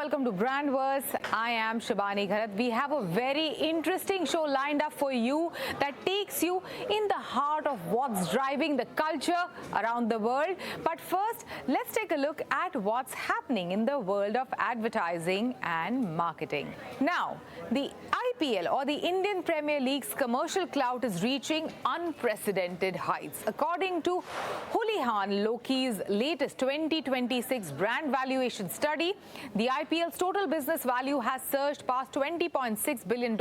welcome to Brandverse. I am Shibani Gharat. We have a very interesting show lined up for you that takes you in the heart of what's driving the culture around the world. But first, let's take a look at what's happening in the world of advertising and marketing. Now, the IPL or the Indian Premier League's commercial clout is reaching unprecedented heights. According to Houlihan Lokey's latest 2026 brand valuation study, the IPL's total business value has surged past $20.6 billion,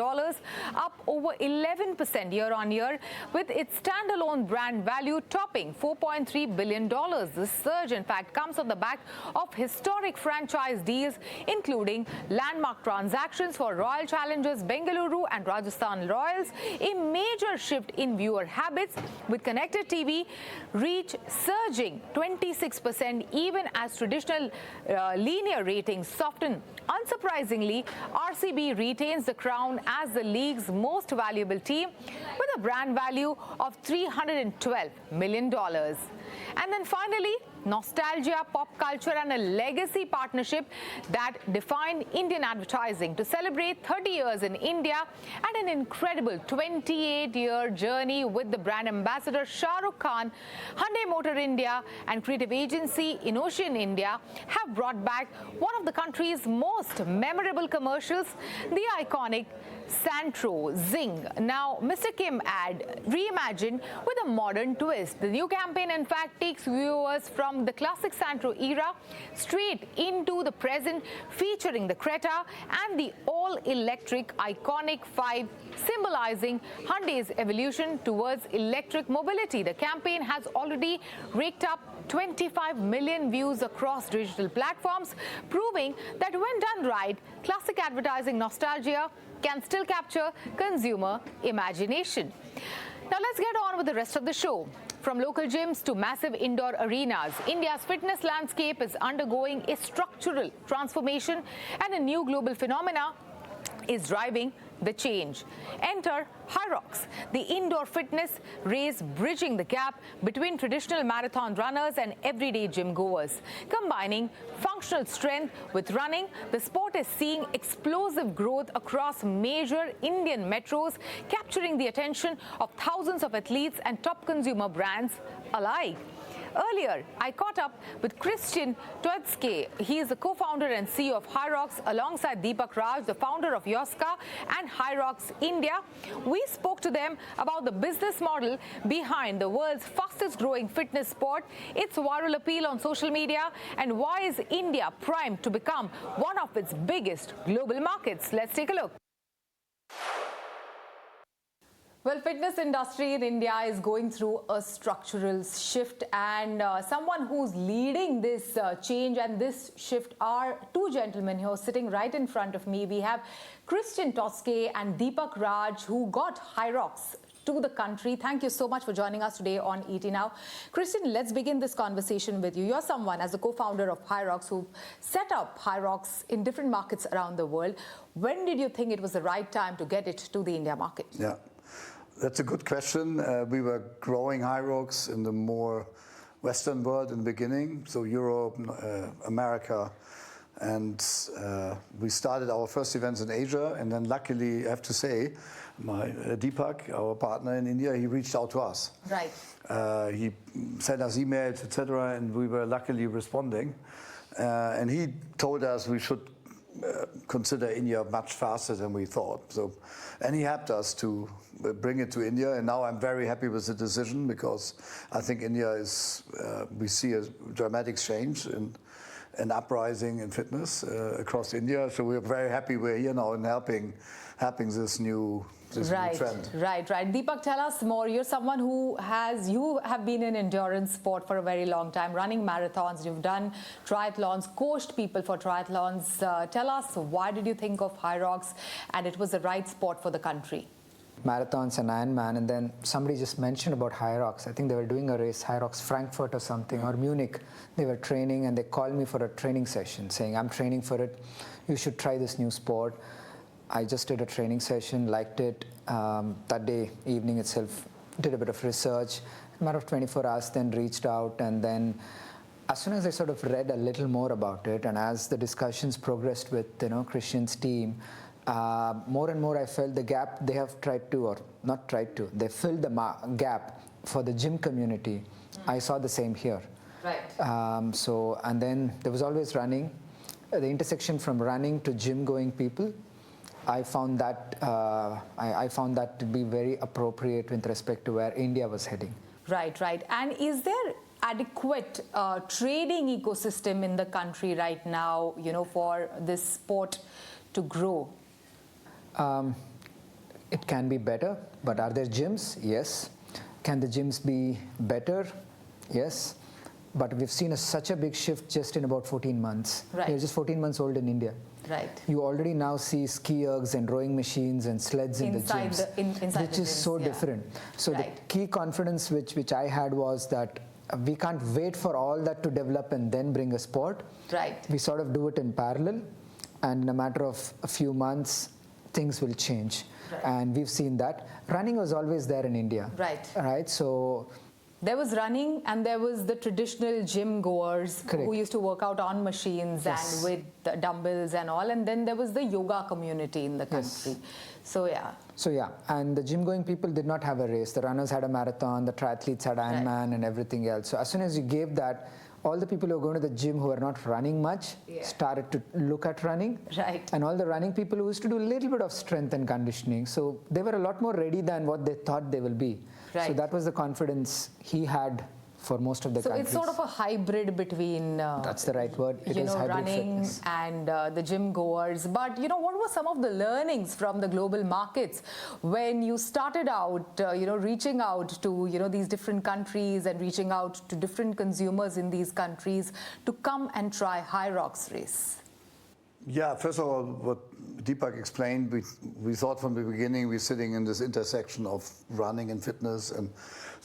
up over 11% year-on-year, with its standalone brand value topping $4.3 billion. This surge, in fact, comes on the back of historic franchise deals, including landmark transactions for Royal Challengers Bengaluru and Rajasthan Royals, a major shift in viewer habits, with connected TV reach surging 26% even as traditional linear ratings soften. Unsurprisingly, RCB retains the crown as the league's most valuable team with a brand value of $312 million. And then finally, nostalgia, pop culture, and a legacy partnership that defined Indian advertising to celebrate 30 years in India and an incredible 28-year journey with the brand ambassador Shah Rukh Khan. Hyundai Motor India and creative agency Innocean India have brought back one of the country's most memorable commercials, the iconic Santro Zing. Now, Mr. Kim ad reimagined with a modern twist. The new campaign, in fact, takes viewers from the classic Santro era straight into the present, featuring the Creta and the all-electric iconic 5, symbolizing Hyundai's evolution towards electric mobility. The campaign has already raked up 25 million views across digital platforms, proving that when done right, classic advertising nostalgia can still capture consumer imagination. Now let's get on with the rest of the show. From local gyms to massive indoor arenas, India's fitness landscape is undergoing a structural transformation, and a new global phenomena is driving the change. Enter Hyrox, the indoor fitness race bridging the gap between traditional marathon runners and everyday gym goers. Combining functional strength with running, the sport is seeing explosive growth across major Indian metros, capturing the attention of thousands of athletes and top consumer brands alike. Earlier, I caught up with Twerzke. He is the co-founder and CEO of Hyrox, alongside Deepak Raj, the founder of Twerzke and Hyrox India. We spoke to them about the business model behind the world's fastest growing fitness sport, its viral appeal on social media, and why is India primed to become one of its biggest global markets. Let's take a look. Well, fitness industry in India is going through a structural shift, and someone who's leading this change and this shift are two gentlemen here sitting right in front of me. We have Twerzke and Deepak Raj, who got Hyrox to the country. Thank you so much for joining us today on ET Now. Christian, let's begin this conversation with you. You're someone, as the co-founder of Hyrox, who set up Hyrox in different markets around the world. When did you think it was the right time to get it to the India market? Yeah. That's a good question. We were growing Hyrox in the more Western world in the beginning, so Europe, America, and we started our first events in Asia. And then, luckily, I have to say, Deepak, our partner in India, he reached out to us. Right. He sent us emails, etc., and we were luckily responding. And he told us we should consider India much faster than we thought. So, and he helped us to bring it to India, and now I'm very happy with the decision, because I think India is, we see a dramatic change in an uprising in fitness across India. So we're very happy we're here now and helping this new trend. Right. Deepak, tell us more. You're someone you have been in endurance sport for a very long time, running marathons. You've done triathlons, coached people for triathlons. Tell us, why did you think of Hyrox and it was the right sport for the country? Marathons and Ironman, and then somebody just mentioned about Hyrox. I think they were doing a race, Hyrox Frankfurt or something, or Munich. They were training, and they called me for a training session, saying, I'm training for it, you should try this new sport. I just did a training session, liked it. That day, evening itself, did a bit of research. A matter of 24 hours, then reached out, and then as soon as I sort of read a little more about it, and as the discussions progressed with Christian's team, more and more I felt the gap they have tried to, or not tried to, they filled the gap for the gym community. I saw the same here. Right. And then there was always running. The intersection from running to gym-going people, I found that to be very appropriate with respect to where India was heading. Right, right. And is there adequate trading ecosystem in the country right now, for this sport to grow? It can be better, but are there gyms? Yes. Can the gyms be better? Yes. But we've seen such a big shift just in about 14 months. Right. We're just 14 months old in India. Right. You already now see ski ergs and rowing machines and sleds in the gyms, inside which the is gyms, so different. So right. the key confidence which I had was that we can't wait for all that to develop and then bring a sport. Right. We sort of do it in parallel, and in a matter of a few months, things will change. Right. And we've seen that. Running was always there in India. Right. Right. So there was running, and there was the traditional gym goers who used to work out on machines and with the dumbbells and all. And then there was the yoga community in the country. So yeah, and the gym going people did not have a race. The runners had a marathon, the triathletes had Ironman and everything else. So as soon as you gave that, all the people who were going to the gym who were not running much started to look at running. Right. And all the running people who used to do a little bit of strength and conditioning. So they were a lot more ready than what they thought they will be. Right. So that was the confidence he had for most of the countries. So it's sort of a hybrid between that's the right word. It is hybrid running fitness. and the gym goers. But what were some of the learnings from the global markets when you started out, reaching out to these different countries and reaching out to different consumers in these countries to come and try Hyrox race? Yeah, first of all, what Deepak explained, we thought from the beginning we're sitting in this intersection of running and fitness, and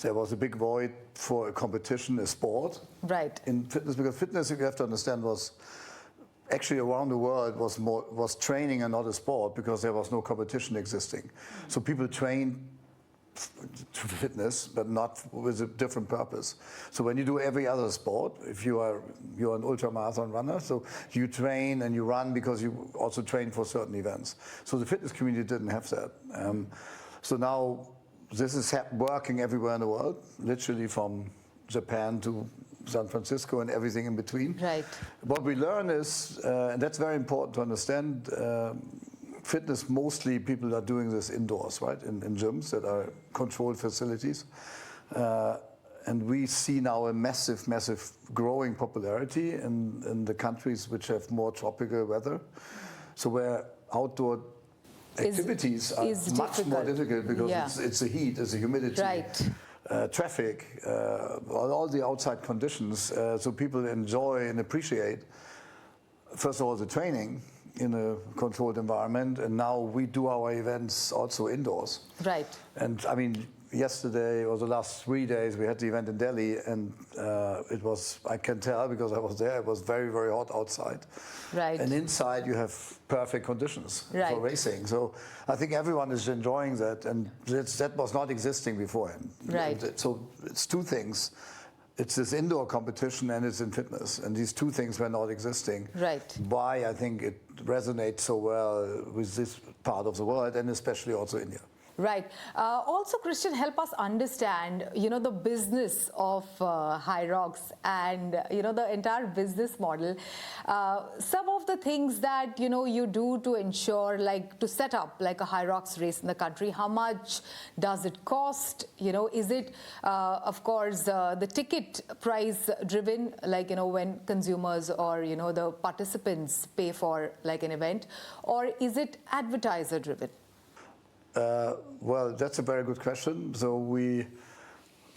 there was a big void for a competition, a sport. Right. In fitness, because fitness, you have to understand, was actually around the world was training and not a sport, because there was no competition existing. So people trained to fitness, but not with a different purpose. So when you do every other sport, if you're an ultramarathon runner, so you train and you run because you also train for certain events. So the fitness community didn't have that. So now this is working everywhere in the world, literally from Japan to San Francisco and everything in between. Right. What we learn is, and that's very important to understand, fitness, mostly people are doing this indoors, right, in gyms that are controlled facilities. And we see now a massive, massive growing popularity in the countries which have more tropical weather. So where outdoor activities are much more difficult because it's the heat, it's the humidity, traffic, all the outside conditions. So people enjoy and appreciate, first of all, the training in a controlled environment, and now we do our events also indoors. Right. And I mean, yesterday or the last 3 days we had the event in Delhi, and it was, I can tell because I was there, it was very, very hot outside. Right. And inside you have perfect conditions for racing. So I think everyone is enjoying that, and that was not existing beforehand. Right. So it's two things. It's this indoor competition and it's in fitness. And these two things were not existing. Right. Why I think it resonates so well with this part of the world, and especially also India. Right. Also, Christian, help us understand, the business of Hyrox and, the entire business model. Some of the things that, you do to ensure, like to set up like a Hyrox race in the country. How much does it cost? Is it, of course, the ticket price driven, like, when consumers or, the participants pay for like an event, or is it advertiser driven? Well, that's a very good question. So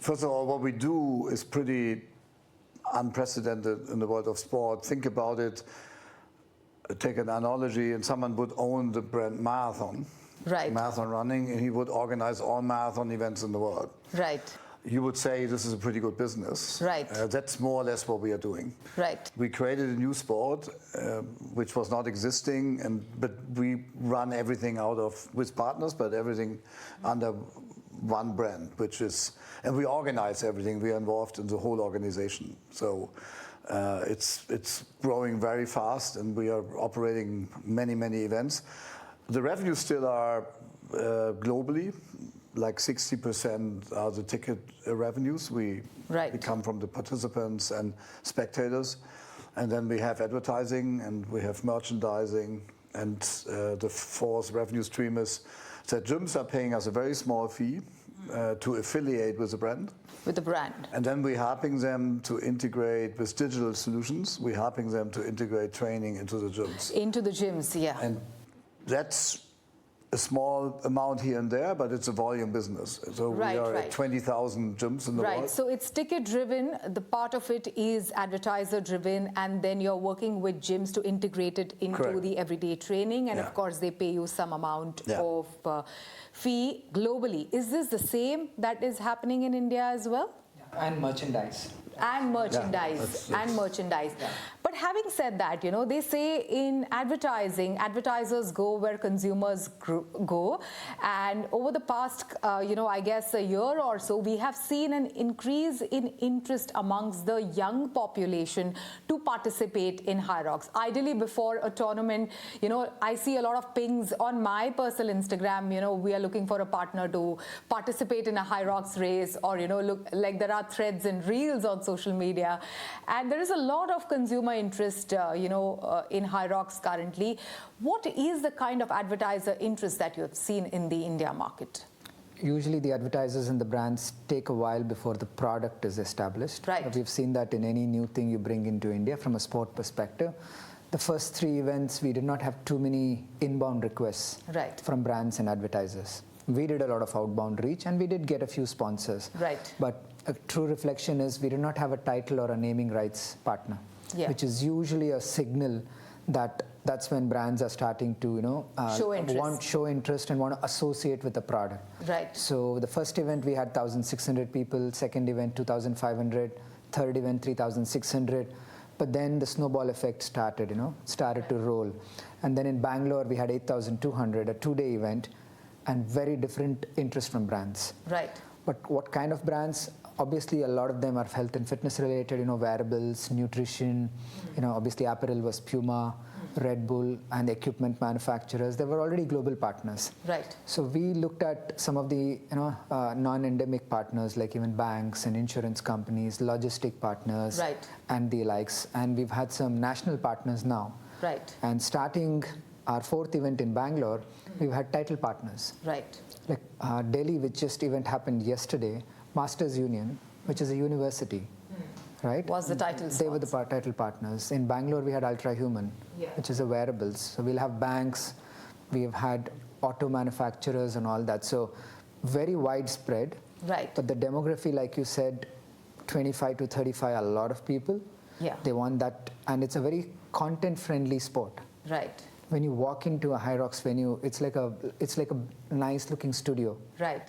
first of all, what we do is pretty unprecedented in the world of sport. Think about it, take an analogy, and someone would own the brand marathon, marathon running, and he would organize all marathon events in the world. Right. You would say this is a pretty good business. Right. That's more or less what we are doing. Right. We created a new sport, which was not existing, but we run everything with partners, but everything under one brand, and we organize everything. We are involved in the whole organization. So It's growing very fast, and we are operating many events. The revenues still are globally, like 60% are the ticket revenues. We come from the participants and spectators. And then we have advertising, and we have merchandising, and the fourth revenue stream is that gyms are paying us a very small fee to affiliate with the brand. With the brand. And then we're helping them to integrate with digital solutions. We're helping them to integrate training into the gyms. Into the gyms, yeah. And that's a small amount here and there, but it's a volume business. So we are at 20,000 gyms in the world. Right, so it's ticket driven, the part of it is advertiser driven, and then you're working with gyms to integrate it into the everyday training, and of course they pay you some amount of fee globally. Is this the same that is happening in India as well? And merchandise. And merchandise, and merchandise. Yeah. But having said that, you know, they say in advertising, advertisers go where consumers go. And over the past, you know, I guess a year or so, we have seen an increase in interest amongst the young population to participate in Hyrox. Ideally, before a tournament, you know, I see a lot of pings on my personal Instagram, you know, we are looking for a partner to participate in a Hyrox race, or, you know, look like there are threads and reels on social media. And there is a lot of consumer interest, you know, in Hyrox currently. What is the kind of advertiser interest that you have seen in the India market? Usually the advertisers and the brands take a while before the product is established. Right. We've seen that in any new thing you bring into India from a sport perspective. The first 3 events, we did not have too many inbound requests from brands and advertisers. We did a lot of outbound reach, and we did get a few sponsors. Right. But a true reflection is we did not have a title or a naming rights partner, which is usually a signal that that's when brands are starting to, you know, show interest and want to associate with the product. Right. So the first event we had 1,600 people, second event 2,500, third event 3,600. But then the snowball effect started, you know, to roll. And then in Bangalore we had 8,200, a 2-day event, and very different interest from brands. Right. But what kind of brands? Obviously, a lot of them are health and fitness related, you know, wearables, nutrition, you know, obviously apparel was Puma, Red Bull, and equipment manufacturers. They were already global partners. Right. So we looked at some of the, you know, non-endemic partners, like even banks and insurance companies, logistic partners, and the likes. And we've had some national partners now. Right. And starting our 4th event in Bangalore, we've had title partners. Right. Like Delhi, which just event happened yesterday, Masters Union, which is a university, right? Was the title They were the title partners. In Bangalore, we had Ultra Human, which is a wearables. So we'll have banks, we've had auto manufacturers and all that. So very widespread. Right. But the demography, like you said, 25 to 35, a lot of people. Yeah. They want that, and it's a very content-friendly sport. Right. When you walk into a Hyrox venue, it's like a nice-looking studio. Right.